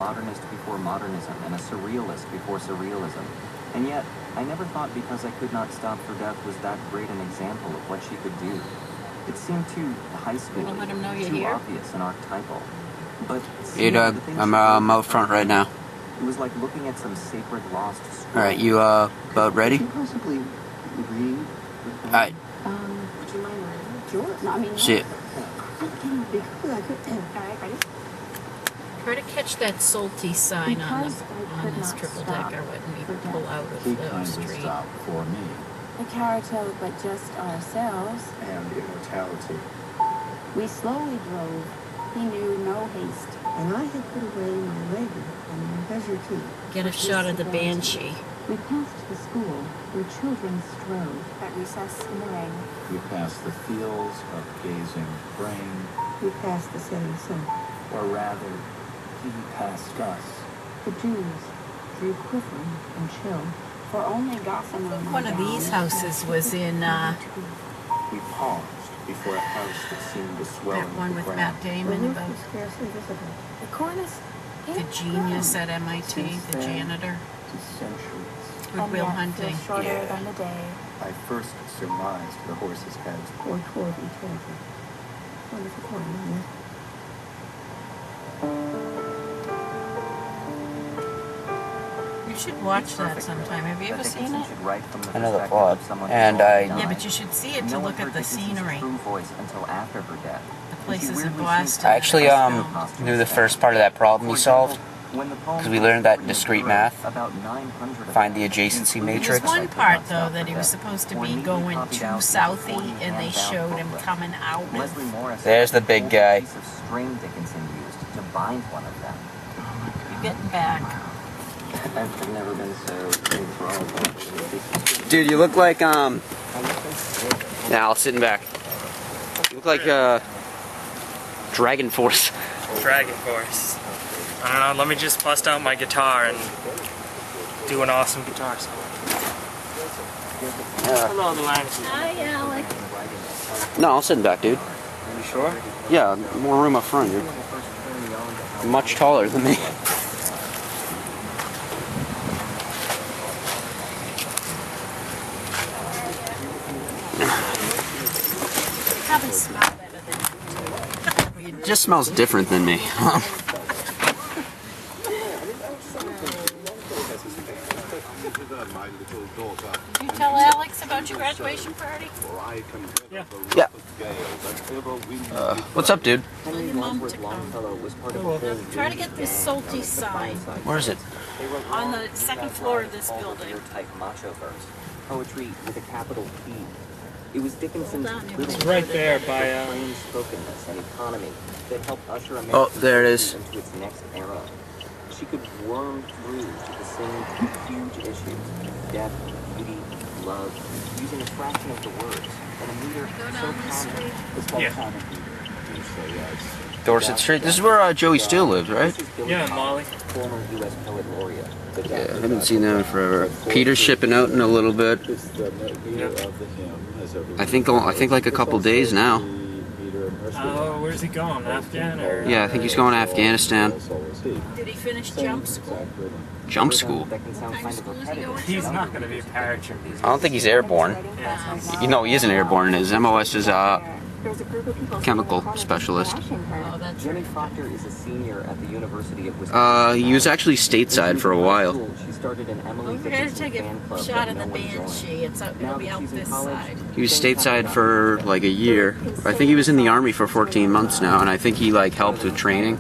modernist before modernism and a surrealist before surrealism. And yet, I never thought Because I Could Not Stop for Death was that great an example of what she could do. It seemed too high school, too obvious and archetypal. But hey Doug, I'm out front right now. It was like looking at some sacred lost scroll. Alright, you about ready? Could you possibly read? Alright. Would you mind reading? Sure. No, I mean, See it. Alright, ready? Try to catch that salty sign on this triple decker when we pull out of the street. Stop for me A character, but just ourselves. and immortality. We slowly drove. He knew no haste. And I had put away my labor and my pleasure too. Get a shot of the banshee. We passed the school where children strove at recess in the rain. We pass the fields of gazing grain, We passed the setting sun. or rather, he passed us. The dews drew quivering and chill. For only Gossamer. One of these houses was in We paused before a house that seemed to swell that one into with the Matt ground. The Damon roof about was scarcely visible. The cornice. the genius at MIT, the janitor. To centuries, Goodwill Hunting. Shorter Yeah. than the day. I first surmised the horse's head. Or toward eternity. Wonderful corner, isn't it? You should watch that sometime. Have you ever seen it? I know the plot, and Yeah, but you should see it to look at the scenery. Until after her death. The places in Boston. I actually knew the first part of that problem we solved. Because we learned that in discrete math. About 900 Find the adjacency There was matrix. one part though that he was supposed to be going too southy, and they showed him coming out of. Leslie Morris There's the big guy. piece of string Dickinson used to bind one of them. You're getting back. I've never been so enthralled. Dude, you look like Nah, I'll sit in back. You look like Dragon Force. Dragon Force. I don't know, let me just bust out my guitar and do an awesome guitar solo. Hello, Delancy. Hi, Alec. No, I'll sit in back, dude. You sure? Yeah, more room up front, dude. You're much taller than me. Haven't smelled better than It just smells different than me. Did you tell Alex about your graduation party? Yeah. Yeah. What's up, dude? Tell your mom to come. Try to get this salty sign Where is it? on the second floor of this building. Type macho verse. Poetry with a capital P. It was Dickinson's Hold on, little It's right there by, plain spokenness and economy that helped usher American Oh, there it is. into its next era. She could worm through to the same huge issues: death, beauty, love, using a fraction of the words and a meter Go so down this common. street. It's called Yeah. comic reader. You say yes. Dorset Street. This is where Joey Steele lives, right? This is Billy Yeah, Collins, Molly. former U.S. poet laureate. Yeah, I haven't seen them in forever. Peter's shipping out in a little bit. It's the meter of the hymn as every I think like a couple days now. Oh, where's he going? Afghan or? Yeah, I think he's going to Afghanistan. Did he finish jump school? Jump school. That can sound What kind kind of of school is he repetitive. going He's to? not going to be a paratrooper. I don't think he's airborne. Yeah. You know, he isn't airborne. His MOS is There's a group of people chemical specialist. Oh, that's Jenny right. Proctor is a senior at the University of Wisconsin. He was actually stateside for a while. She started an Emily We gotta Dickinson take fan a club shot that of the no one joined. banshee. It'll be out this side. He was stateside for like a year. I think he was in the army for 14 months now, and I think he like helped with training.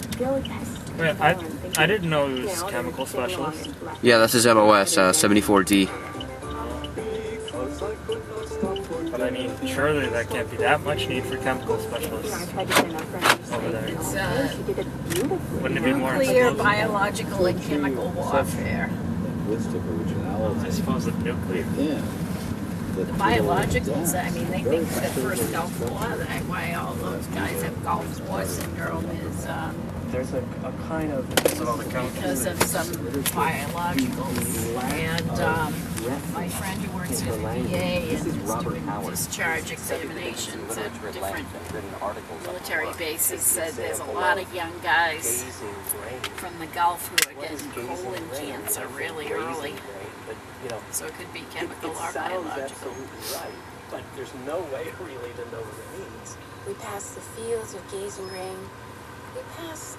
Wait, I didn't know he was chemical specialist. Yeah, that's his MOS, 74D. But I mean, surely there can't be that much need for chemical specialists over there. It's Wouldn't it be more nuclear, explosive? biological, and chemical warfare. linguistic originality. I suppose the nuclear. Yeah. The biologicals, I mean, they think the first Gulf War, that why all those guys have Gulf War syndrome is there's a kind of because of some biologicals. And my friend who works for the VA and is doing discharge examinations at different military bases said there's a lot of young guys from the Gulf who are getting colon cancer really early. So it could be chemical or biological. Right, but there's no way really to know what it means. We passed the fields of gazing grain. We passed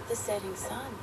the setting sun.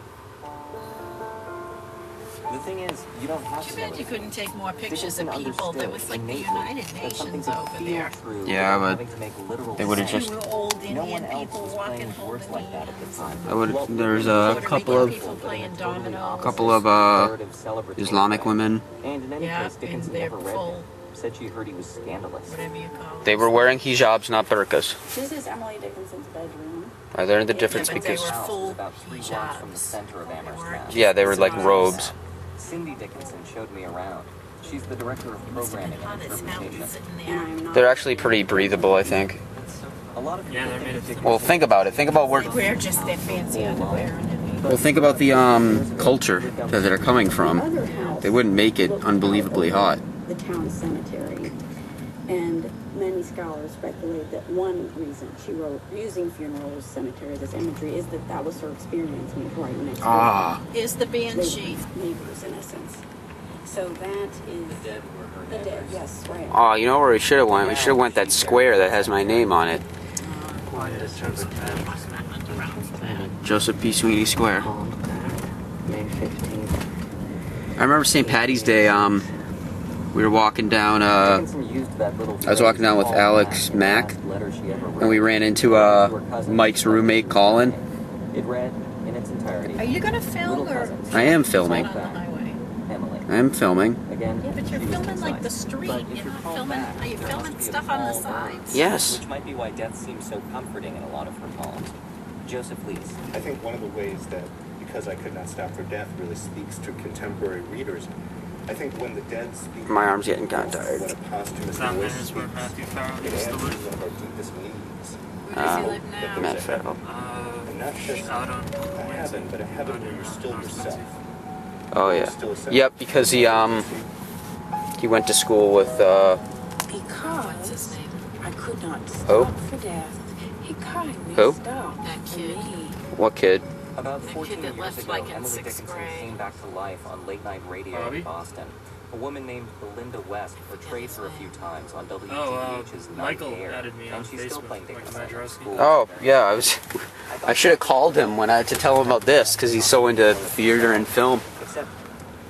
The thing is, you don't have Too to bad know you it. couldn't take more pictures of Dickinson people. There was like the United that something Nations could over feel there. true Yeah, without but having to make literal they would've sense. just- Two old No Indian one else people was walking playing holding words like that at the hands. time. I would. There's a Puerto couple Rican of people playing dominoes. Celebratory Islamic way. women. And in any Yeah, case, Dickinson and they're never read full. him. Said she heard he was scandalous. Whatever you call it. They were wearing hijabs, not burqas. This is Emily Dickinson's bedroom. I learned the difference Yeah, but they because were full about 3 blocks from the hijabs. center of Amherst, Mass. yeah, they were like robes. Cindy Dickinson showed me around. She's the director of Must have programming been hot and as hell interpretation. sitting And there. I'm not. They're actually pretty breathable, I think. A lot of people Yeah, they're think made of of- Dickinson Well, think about it. Think about where. They wear just their fancy underwear and everything. Well, think about the culture that they're coming from. Other house They wouldn't make it looked unbelievably out hot. over the town cemetery. And many scholars speculate that one reason she wrote using funeral cemeteries as imagery is that that was her experience when right next door. Ah, Here's the They banshee. were neighbors in essence. So that is the dead. Yes, right. oh, you know where we should have went? We should have went that square that has my name on it. Joseph P. Sweeney Square. May 15th. I remember St. Patty's Day. We were walking down. Dickinson used that little I was walking down with phrase, Alex "All Mack, last letter she ever wrote." and we ran into Mike's roommate, Colin. It read in its entirety. Are you gonna film Little or cousins. I am filming. on the highway? Emily. I am filming. Again, Yeah, but you're she was filming like the concise. street. But if You're you're not called filming. back, Are you there filming must be a stuff on the small sides? Yes. Which might be why death seems so comforting in a lot of her poems. Joseph Lees. I think one of the ways that Because I Could Not Stop for Death really speaks to contemporary readers. I think when the dead speak, My arm's getting kinda tired. when a posthumous That voice is where speaks, Matthew Farrell it used to answers live. one of our deepest needs. Where does he live now? Matt Farrell. And not just Out on a heaven, but a heaven where you're still yourself. Oh yeah. Still a sense Yep, of because he went to school with What's his Because name? I could not Who? stop for death. He kindly Who? stopped That for kid. me. what kid? About That 14 kid that years left, ago, like, in Emily 6th Dickinson grade. came back to life on late night radio Bobby? in Boston. A woman named Belinda West portrayed her a few times on WGBH's Night Michael Air, added me on and she's still Facebook, playing Michael Dickinson at Madrowski. school. Oh yeah, I should have called him when I to tell him about this because he's so into theater and film. Except,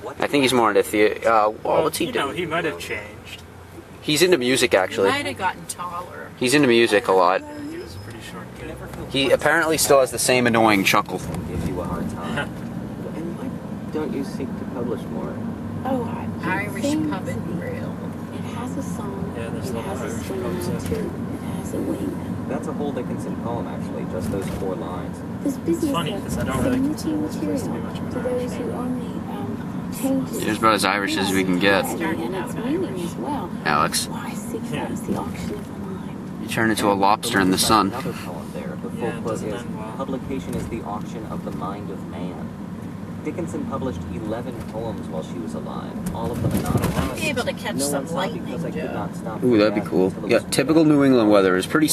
what I think he's more into theater. What's he you know, doing? he might have changed. He's into music He actually. might have gotten taller. He's into music a lot. He was a pretty short you kid. never feel He apparently still has the same annoying chuckle. gives you a hard time. And why don't you seek to publish more? Oh, I Irish think puppet reel. It has a song. Yeah, there's it a lot has of a Irish swing poems out too. It has a wing. That's a whole Dickinson poem, actually, just those 4 lines. This business funny, of 'cause I don't really community consider myself to be much material of to an those Irish who man. only changes. You're about as Irish as we can get, and its meaning as well. Alex. Why seek Yeah. that as the auction of the mind? You turn into a lobster in the sun. Another poem there. The full Yeah, it quote doesn't is, end well. "Publication is the auction of the mind of man." Dickinson published 11 poems while she was alive, all of them anonymous. Be able to catch No some one saw lightning, Because I Could Joe. Not Stop Ooh, for that'd be Death cool. until it Yeah, was typical New England weather is pretty